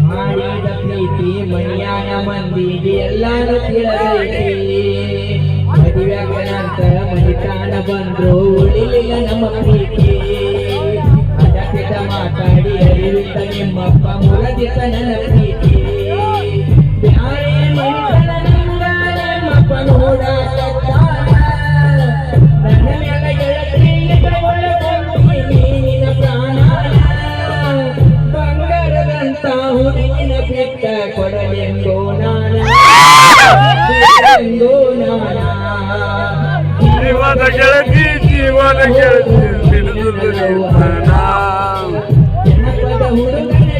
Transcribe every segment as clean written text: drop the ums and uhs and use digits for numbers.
ಮಾಡಿದ ಪ್ರೀತಿ ಮೈಯಾನ ಮಂದಿಗೆ ಎಲ್ಲಾರು ಕೇಳಬೇಕು. ಮದುವೆಗನಂತ ಮನಿತಾನ ಬಂದ್ರು ಉಳಿಲಿಲ್ಲ ನಮ್ಮ ಪ್ರೀತಿ. ಅದಕ್ಕಿದ ಮಾತಾಡಿ ಅರಿವಿತ ನಿಮ್ಮಪ್ಪ ಮುರದಿತ ನನ್ನ ಪ್ರೀತಿ. ಬ್ಯಾರೆ ಮನಿತನ ನಿಂದ ನಮ್ಮಪ್ಪ ನೋಡಾಕ ನನ್ನ ಮೇಲೆ ಗೆಳತಿ ನಿನ್ನ ಪ್ರಾಣ. ಬಂಗಾರದಂತ ಹುಡುಗಿನ ಬಿಟ್ಟ ಕೊಡಲೆಂಗೋ ನಾನ ಜೀವನ ಗೆಳತಿ ಜೀವನ ಗೆಳತಿ ಜನಪದ ಹುಡುಗನ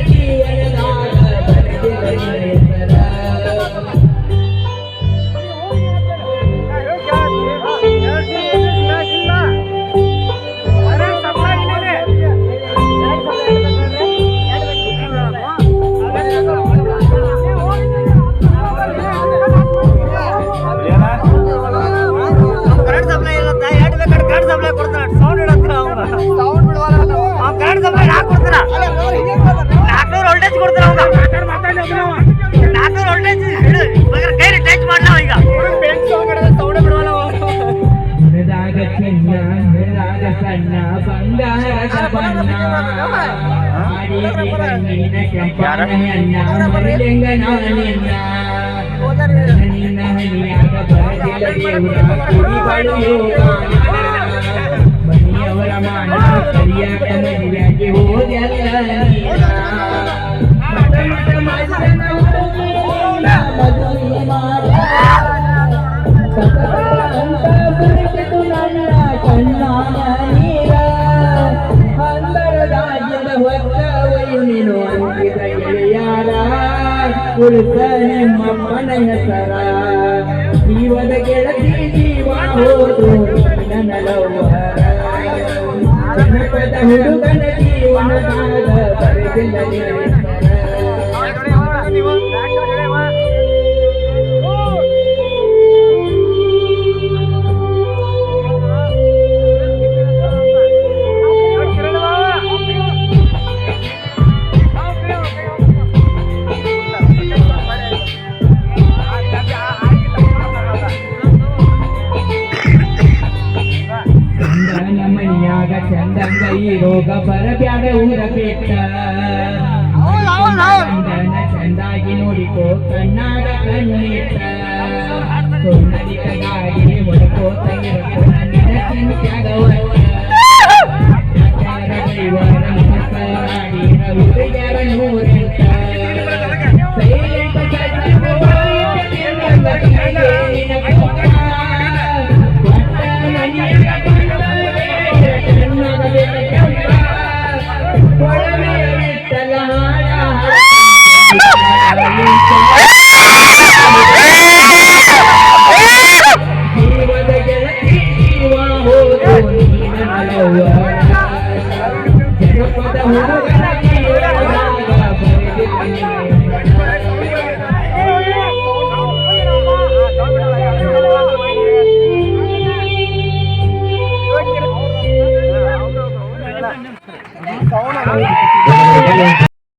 ಜೀವನದಾಗ ಸಣ್ಣ ಬಂಗಾರದ ಬಣ್ಣ ಕೆಂಪಣ್ಣ ಮರಿಲೆಂಗ ನಾನಿನ್ನ ನಿನ್ನ ಹನಿಯಾಗ ಬರದಿಲ್ಲ ದೇವರ ಕುಡಿಗಳು ಯೋಗಾನ. ಮನೆಯವರ ಮಾನ ಸರಿಯಾದ ಮದುವೆಯಾಗಿ ಹೋದೆಲ್ಲ ನೀನ. ಮದುವೆ ಮಾಡ ಕಣ್ಣಾನ ನೀರ ಅಂದರದಾಗಿಂದ ಹೊತ್ತವಯು ನೀನು ಅಂತಿದ ಗೆಳೆಯಾರ. ಉಳಿಸ ನಿಮ್ಮಪ್ಪನ ಹೆಸರ ಜೀವದ ಗೆಳತಿ ಜೀವ ಹೋದು ನನ್ನ ಲವ್ವರ. ಜನಪದ ಹುಡುಗನ ಜೀವನದಾಗ ಬರೆದಿಲ್ಲ ಮೈಯಾಗ ಚಂದಂಗ ಈ ರೋಗ ಬರಬ್ಯಾಡ ಊರ ಬೆಟ್ಟ. ಚಂದಾಗಿ ನೋಡಿಕೋ ಕಣ್ಣಾಗ ಕಣ್ಣಿಟ್ಟ. ಸೊನ್ನದಿಗಾಗಿ ಹೊಡ್ಕೋತ ಇರಕೋ ನಿನ್ನ ಚಿಂತ್ಯಾಗ ಹುಡುಗ್ಯಾರ ನೂರೆಂಟ. ಜೀವದ ಗೆಳತಿ ಜೀವ ಹೋದು ನೀನ ಜನಪದ ಹುಡುಗನ ಜೀವನದಾಗ ಬರೆದಿಲ್ಲ.